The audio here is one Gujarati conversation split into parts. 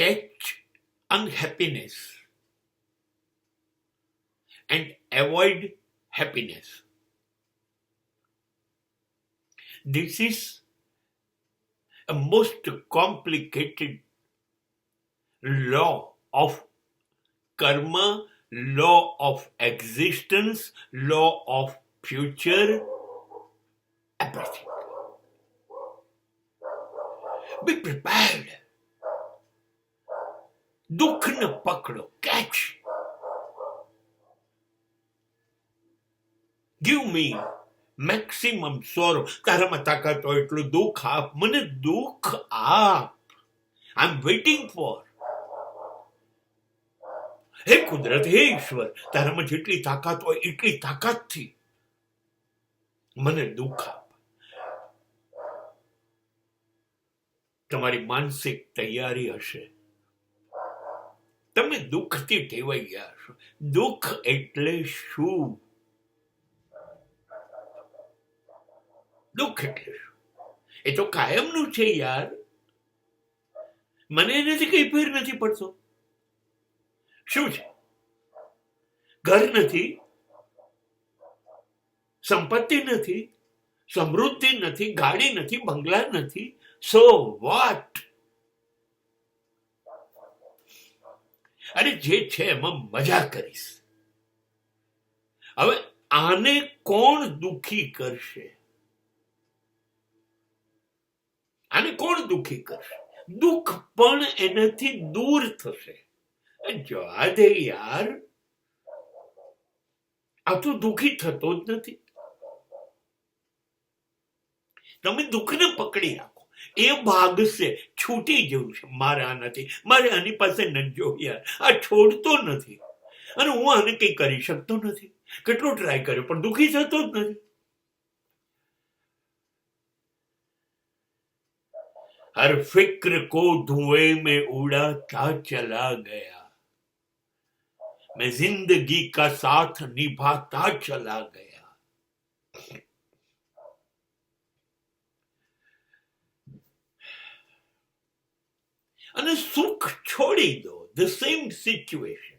catch unhappiness and avoid happiness. This is a most complicated law of karma, law of existence, law of future, everything. Be prepared. દુઃખને પકડો, catch. Give me maximum sorrow. તારામાં તાકાત હોય એટલું દુઃખ આપ, મને દુઃખ આપ. I'm waiting for. હે કુદરત, હે ઈશ્વર, તારામાં જેટલી તાકાત હોય એટલી તાકાતથી મને દુઃખ આપ. તમારી માનસિક તૈયારી હશે. તમે દુઃખથી ટેવાઈ ગયા છો. દુઃખ એટલે શું? દુઃખ એટલે શું? એ તો કાયમનું છે યાર. મને એનાથી કઈ ફેર નથી પડતો. શું છે? ઘર નથી, સંપત્તિ નથી, સમૃદ્ધિ નથી, ગાડી નથી, બંગલા નથી. So what? અરે જે છે એમાં મજા કરીશ. હવે આને કોણ દુઃખી કરશે? આને કોણ દુઃખી કરશે? દુઃખ પણ એનાથી દૂર થશે. જવા દે યાર, આ તો દુઃખી થતો જ નથી. તમે દુઃખને પકડી રાખો, એ ભાગશે, છૂટી જવું છે. મારે આ નથી, મારે આની પાસે નથી જોવું યાર, આ છોડતો નથી અને હું આને કઈ કરી શકતો નથી. કેટલો ટ્રાય કર્યો પણ દુઃખી થતો જ નથી. हर फिक्र को धुएं में उड़ाता चला गया, मैं जिंदगी का साथ निभाता चला गया. અને સુખ છોડી દો. The same situation.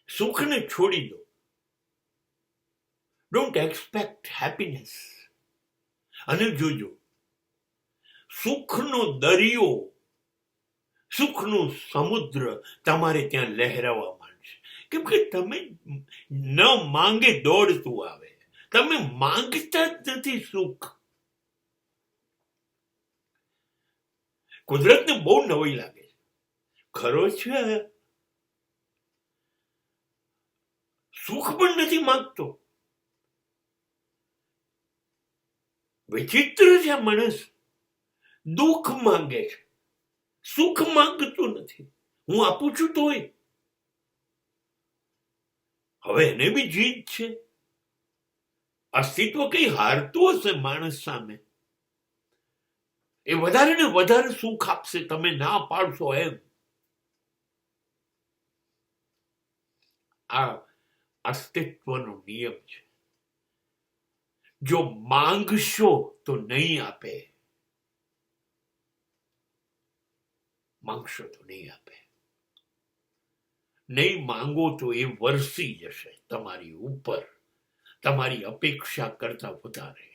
સુખને છોડી દો. Don't expect happiness. અને જોજો, સુખનો દરિયો, સુખનો સમુદ્ર તમારે ત્યાં લહેરાવા માંડશે. કેમ કે તમે ન માંગે દોડતું આવે. તમે માંગતા જ નથી સુખ. કુદરતને બહુ નવાઈ લાગે છે. ખરો છે, સુખ પણ નથી માંગતો. વિચિત્ર છે માણસ. દુઃખ માંગે છે, સુખ માંગતું નથી. હું આપું છું તોય. હવે એને બી જીત છે. અસ્તિત્વ કઈ હારતું હશે માણસ સામે. એ વધારે ને વધારે સુખ આપશે, તમે ના પાડશો એમ. આ અસ્તિત્વનો નિયમ છે. જો માંગશો તો નહીં આપે, માંગશો તો નહીં આપે. નહીં માંગો તો એ વરસી જશે તમારી ઉપર, તમારી અપેક્ષા કરતા વધારે.